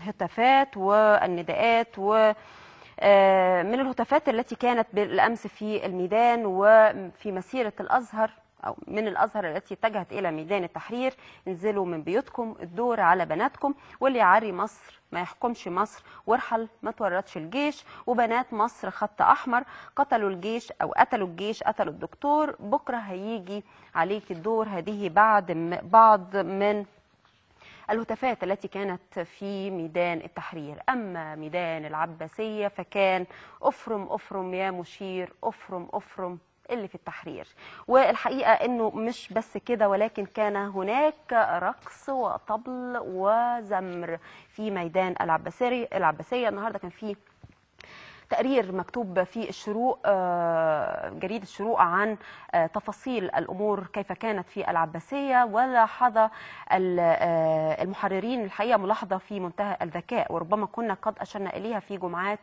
هتافات والنداءات و من الهتافات التي كانت بالأمس في الميدان وفي مسيرة الأزهر أو من الأزهر التي اتجهت إلى ميدان التحرير: انزلوا من بيوتكم، الدور على بناتكم، واللي يعري مصر ما يحكمش مصر، وارحل ما تورطش الجيش، وبنات مصر خط أحمر، قتلوا الجيش أو قتلوا الجيش، قتلوا الدكتور، بكرة هيجي عليك الدور. هذه بعض من الهتافات التي كانت في ميدان التحرير. أما ميدان العباسية فكان أفرم أفرم يا مشير، أفرم أفرم اللي في التحرير. والحقيقة أنه مش بس كده، ولكن كان هناك رقص وطبل وزمر في ميدان العباسية. النهاردة كان في تقرير مكتوب في الشروق، جريدة الشروق، عن تفاصيل الأمور كيف كانت في العباسية. ولاحظ المحررين الحقيقة ملاحظة في منتهى الذكاء، وربما كنا قد أشرنا إليها في جمعات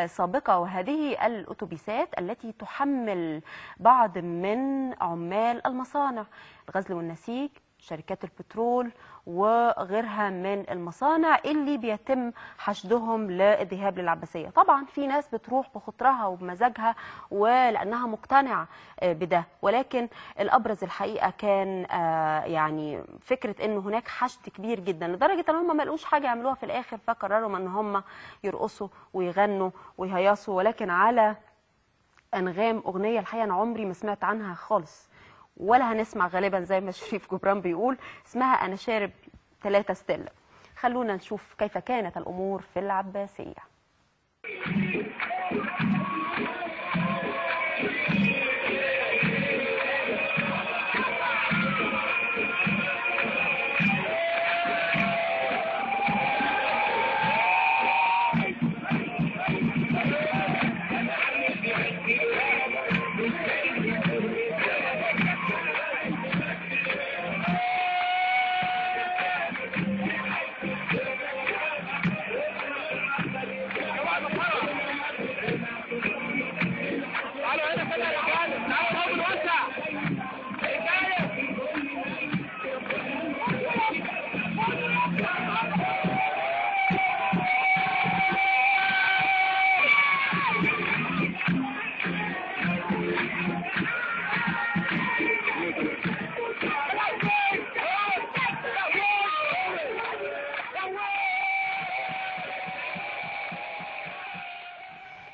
سابقة، وهذه الأتوبيسات التي تحمل بعض من عمال المصانع، الغزل والنسيج، شركات البترول وغيرها من المصانع اللي بيتم حشدهم للذهاب للعباسية. طبعا في ناس بتروح بخطرها وبمزاجها ولأنها مقتنعة بده، ولكن الأبرز الحقيقة كان يعني فكرة أنه هناك حشد كبير جدا، لدرجة أن هم ما لقوش حاجة يعملوها في الآخر، فقرروا أن هم يرقصوا ويغنوا ويهيصوا، ولكن على أنغام أغنية الحقيقة أنا عمري ما سمعت عنها خالص، ولا هنسمع غالبا زي ما شريف جبران بيقول، اسمها أنا شارب 3 ستيلا. خلونا نشوف كيف كانت الأمور في العباسية.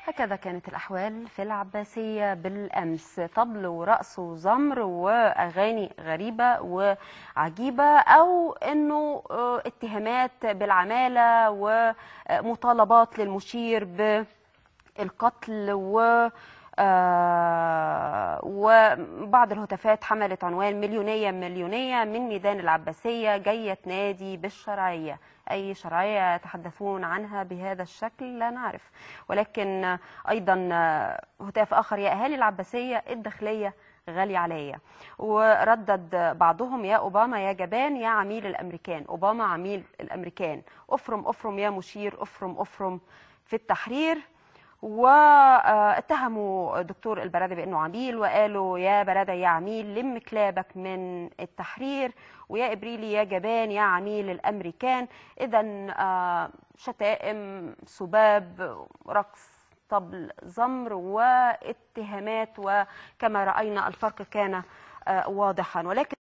هكذا كانت الأحوال في العباسية بالأمس: طبل ورقص وزمر وأغاني غريبة وعجيبة، أو أنه اتهامات بالعمالة ومطالبات للمشير بالقتل وبعض الهتافات حملت عنوان مليونية مليونية من ميدان العباسية جاية تنادي بالشرعية. أي شرعية يتحدثون عنها بهذا الشكل لا نعرف. ولكن أيضا هتاف آخر: يا أهالي العباسية الداخلية غالية عليا. وردد بعضهم: يا أوباما يا جبان يا عميل الأمريكان، أوباما عميل الأمريكان، أفرم أفرم يا مشير، أفرم أفرم في التحرير. واتهموا دكتور البرادعي بأنه عميل، وقالوا: يا برادعي يا عميل لم كلابك من التحرير، ويا إبريلي يا جبان يا عميل الأمريكان. إذا شتائم، سباب، رقص، طبل، زمر واتهامات، وكما رأينا الفرق كان واضحا. ولكن